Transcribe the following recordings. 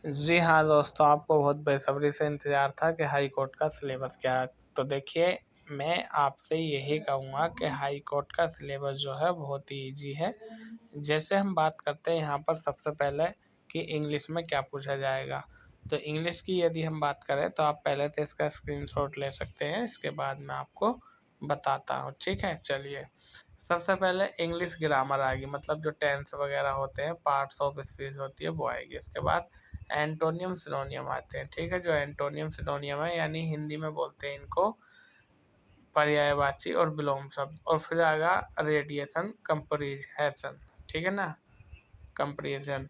जी हाँ दोस्तों, आपको बहुत बेसब्री से इंतज़ार था कि हाई कोर्ट का सिलेबस क्या है। तो देखिए, मैं आपसे यही कहूँगा कि हाई कोर्ट का सिलेबस जो है बहुत ही ईज़ी है। जैसे हम बात करते हैं यहाँ पर सबसे पहले कि इंग्लिश में क्या पूछा जाएगा। तो इंग्लिश की यदि हम बात करें तो आप पहले तो इसका स्क्रीनशॉट ले सकते हैं, इसके बाद मैं आपको बताता हूँ, ठीक है? चलिए, सबसे पहले इंग्लिश ग्रामर आएगी, मतलब जो टेंस वगैरह होते हैं, पार्ट्स ऑफ स्पीच होती है वो आएगी। इसके बाद एंटोनियम सिनोनियम आते हैं, ठीक है? जो एंटोनियम सिनोनियम है यानी हिंदी में बोलते हैं इनको पर्यायवाची और विलोम शब्द। और फिर आएगा रेडिएशन कंपैरिजन, ठीक है ना? कंपैरिजन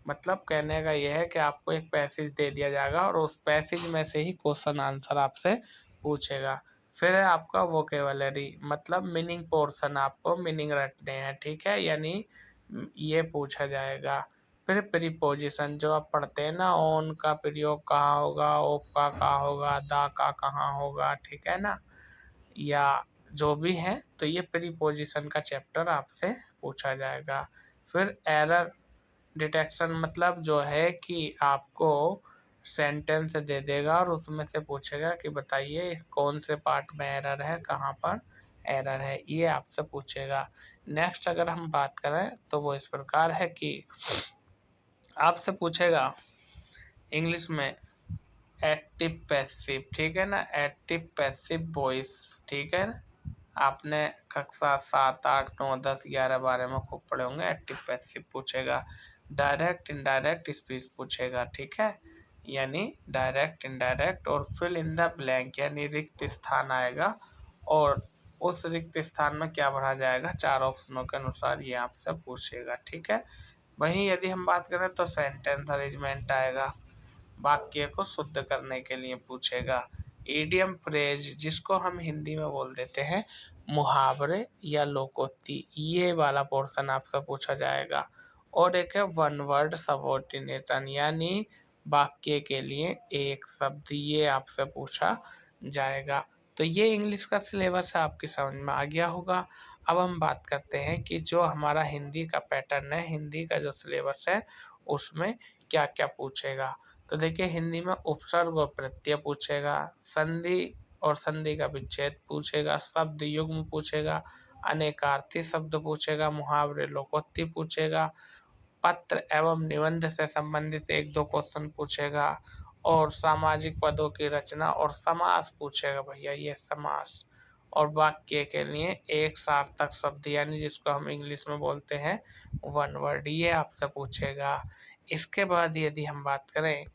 मतलब कहने का यह है कि आपको एक पैसेज दे दिया जाएगा और उस पैसेज में से ही क्वेश्चन आंसर आपसे पूछेगा। फिर है आपका वोकेबलरी, मतलब मीनिंग पोर्शन, आपको मीनिंग रटने हैं, ठीक है? यानी ये पूछा जाएगा। फिर प्रीपोजिशन जो आप पढ़ते हैं ना, ऑन का प्रयोग कहाँ होगा, ऑफ का कहाँ होगा, द का कहाँ होगा, ठीक है ना? या जो भी है, तो ये प्रीपोजिशन का चैप्टर आपसे पूछा जाएगा। फिर एरर डिटेक्शन, मतलब जो है कि आपको सेंटेंस दे देगा और उसमें से पूछेगा कि बताइए इस कौन से पार्ट में एरर है, कहाँ पर एरर है, ये आपसे पूछेगा। नेक्स्ट अगर हम बात करें तो वो इस प्रकार है कि आपसे पूछेगा इंग्लिश में एक्टिव पैसिव, ठीक है ना? एक्टिव पैसिव वॉइस, ठीक है ना? आपने कक्षा 7, 8, 9, 10, 11, 12 में खूब पढ़े होंगे। एक्टिव पैसिव पूछेगा। डायरेक्ट इनडायरेक्ट स्पीच पूछेगा, ठीक है? यानी डायरेक्ट इनडायरेक्ट और फिल इन द ब्लैंक, यानी रिक्त स्थान आएगा और उस रिक्त स्थान में क्या भरा जाएगा, 4 ऑप्शनों के अनुसार ये आपसे पूछेगा, ठीक है? वहीं यदि हम बात करें तो सेंटेंस अरेंजमेंट आएगा, वाक्य को शुद्ध करने के लिए पूछेगा। ईडियम फ्रेज, जिसको हम हिंदी में बोल देते हैं मुहावरे या लोकोक्ति, ये वाला पोर्शन आपसे पूछा जाएगा। और एक है वन वर्ड सबऑर्डिनेशन, यानी वाक्य के लिए एक शब्द, ये आपसे पूछा जाएगा। तो ये इंग्लिश का सिलेबस आपकी समझ में आ गया होगा। अब हम बात करते हैं कि जो हमारा हिंदी का पैटर्न है, हिंदी का जो सिलेबस है, उसमें क्या क्या पूछेगा। तो देखिए, हिंदी में उपसर्ग और प्रत्यय पूछेगा, संधि और संधि का विच्छेद पूछेगा, शब्द युग्म पूछेगा, अनेकार्थी शब्द पूछेगा, मुहावरे लोकोक्ति पूछेगा, पत्र एवं निबंध से संबंधित 1-2 क्वेश्चन पूछेगा और सामाजिक पदों की रचना और समास पूछेगा भैया, ये समास। और वाक्य के लिए एक सार्थक शब्द, यानी जिसको हम इंग्लिश में बोलते हैं वन वर्ड, ये आपसे पूछेगा। इसके बाद यदि हम बात करें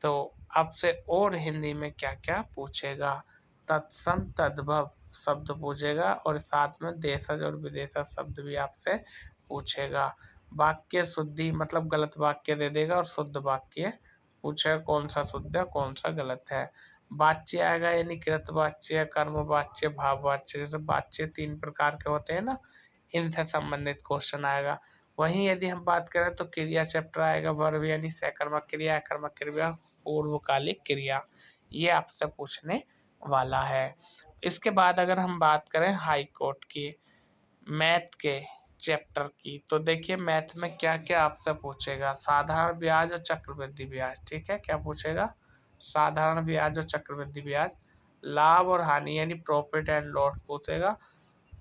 तो आपसे और हिंदी में क्या-क्या पूछेगा, तत्सम तद्भव शब्द पूछेगा और साथ में देशज और विदेशज शब्द भी आपसे पूछेगा। वाक्य शुद्धि, मतलब गलत वाक्य दे देगा और शुद्ध वाक्य पूछेगा, कौन सा शुद्ध है, कौन सा गलत है। वाच्य आएगा, यानी कृत वाच्य, कर्म वाच्य, भाव वाच्य। जैसे वाच्य 3 प्रकार के होते हैं ना, इनसे संबंधित क्वेश्चन आएगा। वहीं यदि हम बात करें तो क्रिया चैप्टर आएगा, वर्ब यानी सकर्मक क्रिया, अकर्मक क्रिया, पूर्वकालिक क्रिया, ये आपसे पूछने वाला है। इसके बाद अगर हम बात करें हाई कोर्ट की, मैथ के चैप्टर की, तो देखिए मैथ में क्या-क्या आपसे पूछेगा। साधारण ब्याज और चक्रवृद्धि ब्याज, ठीक है? क्या पूछेगा? साधारण ब्याज और चक्रवृद्धि ब्याज। लाभ और हानि यानी प्रॉफिट एंड लॉस पूछेगा।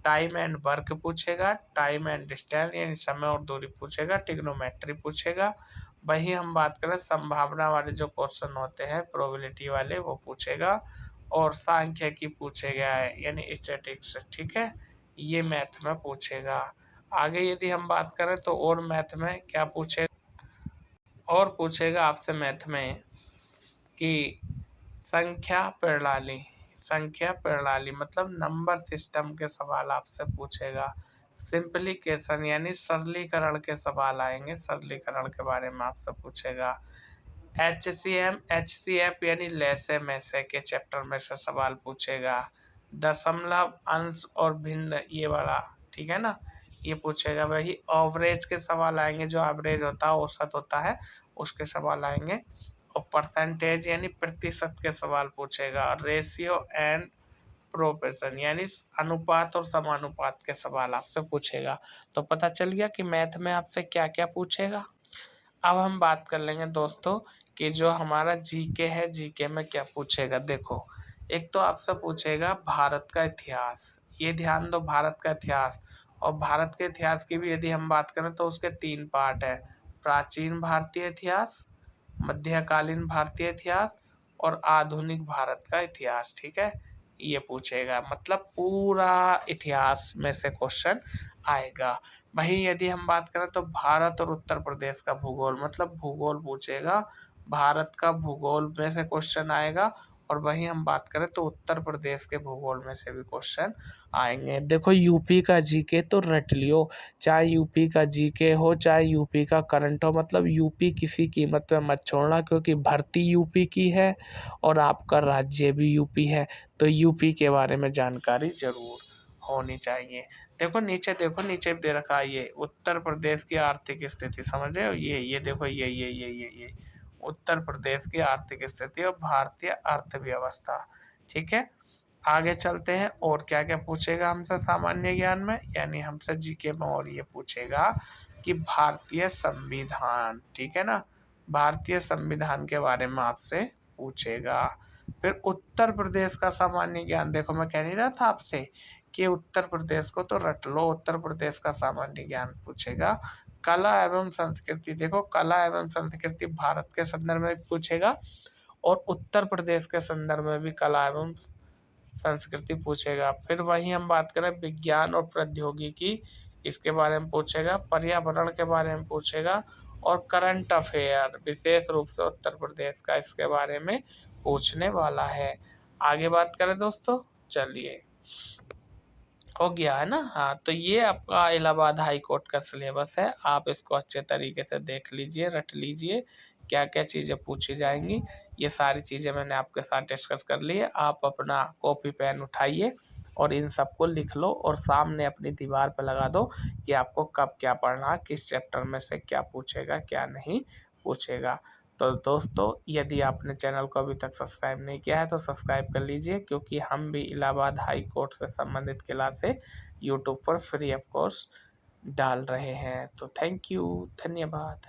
टाइम एंड वर्क पूछेगा, टाइम एंड डिस्टेंस यानी समय और दूरी पूछेगा, ट्रिग्नोमेट्री पूछेगा। वहीं हम बात करें संभावना वाले जो क्वेश्चन होते हैं, प्रोबेबिलिटी वाले, वो पूछेगा और सांख्यिकी पूछेगा यानी स्टैटिस्टिक्स, ठीक है? ये मैथ में पूछेगा। आगे यदि हम बात करें तो और मैथ में क्या पूछेगा, और पूछेगा आपसे मैथ में कि संख्या प्रणाली मतलब नंबर सिस्टम के सवाल आपसे पूछेगा। सिंप्लीकेशन यानी सरलीकरण के सवाल आएंगे, सरलीकरण के बारे में आपसे पूछेगा। एचसीएफ यानी लैसे मैसे के चैप्टर में से सवाल पूछेगा। दशमलव, अंश और भिन्न, ये वाला, ठीक है ना, ये पूछेगा। वही एवरेज के सवाल आएंगे, जो एवरेज होता है, औसत होता है, उसके सवाल आएंगे। और परसेंटेज यानी प्रतिशत के सवाल पूछेगा। रेशियो एंड प्रोपोर्शन यानी अनुपात और समानुपात के सवाल आपसे पूछेगा। तो पता चल गया कि मैथ में आपसे क्या क्या पूछेगा। अब हम बात कर लेंगे दोस्तों कि जो हमारा जीके है, जीके में क्या पूछेगा। देखो, एक तो आपसे पूछेगा भारत का इतिहास, ये ध्यान दो, भारत का इतिहास। और भारत के इतिहास की भी यदि हम बात करें तो उसके 3 पार्ट है, प्राचीन भारतीय इतिहास, मध्यकालीन भारतीय इतिहास और आधुनिक भारत का इतिहास। ठीक है, ये पूछेगा, मतलब पूरा इतिहास में से क्वेश्चन आएगा। वहीं यदि हम बात करें तो भारत और उत्तर प्रदेश का भूगोल, मतलब भूगोल पूछेगा, भारत का भूगोल में से क्वेश्चन आएगा। और वहीं हम बात करें तो उत्तर प्रदेश के भूगोल में से भी क्वेश्चन आएंगे। देखो, यूपी का जीके तो रट लियो, चाहे यूपी का जीके हो चाहे यूपी का करंट हो, मतलब यूपी किसी कीमत पे मत छोड़ना, क्योंकि भर्ती यूपी की है और आपका राज्य भी यूपी है, तो यूपी के बारे में जानकारी जरूर होनी चाहिए। देखो नीचे, देखो नीचे दे रखा है ये उत्तर प्रदेश की आर्थिक स्थिति, समझ रहे हो, ये देखो, ये उत्तर प्रदेश की आर्थिक स्थिति और भारतीय अर्थव्यवस्था। ठीक है, आगे चलते हैं और क्या क्या पूछेगा हमसे सामान्य ज्ञान में, यानी हमसे जीके में। और ये पूछेगा कि भारतीय संविधान, ठीक है ना, भारतीय संविधान के बारे में आपसे पूछेगा। फिर उत्तर प्रदेश का सामान्य ज्ञान, देखो मैं कह नहीं रहा था आपसे कि उत्तर प्रदेश को तो रट लो, उत्तर प्रदेश का सामान्य ज्ञान पूछेगा। कला एवं संस्कृति, देखो कला एवं संस्कृति भारत के संदर्भ में पूछेगा और उत्तर प्रदेश के संदर्भ में भी कला एवं संस्कृति पूछेगा। फिर वही हम बात करें विज्ञान और प्रौद्योगिकी, इसके बारे में पूछेगा, पर्यावरण के बारे में पूछेगा और करंट अफेयर विशेष रूप से उत्तर प्रदेश का, इसके बारे में पूछने वाला है। आगे बात करें दोस्तों, चलिए, हो गया है ना। हाँ, तो ये आपका इलाहाबाद हाई कोर्ट का सिलेबस है, आप इसको अच्छे तरीके से देख लीजिए, रट लीजिए, क्या क्या चीज़ें पूछी जाएंगी। ये सारी चीज़ें मैंने आपके साथ डिस्कस कर ली है। आप अपना कॉपी पेन उठाइए और इन सबको लिख लो और सामने अपनी दीवार पर लगा दो कि आपको कब क्या पढ़ना, किस चैप्टर में से क्या पूछेगा क्या नहीं पूछेगा। तो दोस्तों, यदि आपने चैनल को अभी तक सब्सक्राइब नहीं किया है तो सब्सक्राइब कर लीजिए, क्योंकि हम भी इलाहाबाद हाई कोर्ट से संबंधित क्लासें यूट्यूब पर फ्री ऑफ कोर्स डाल रहे हैं। तो थैंक यू, धन्यवाद।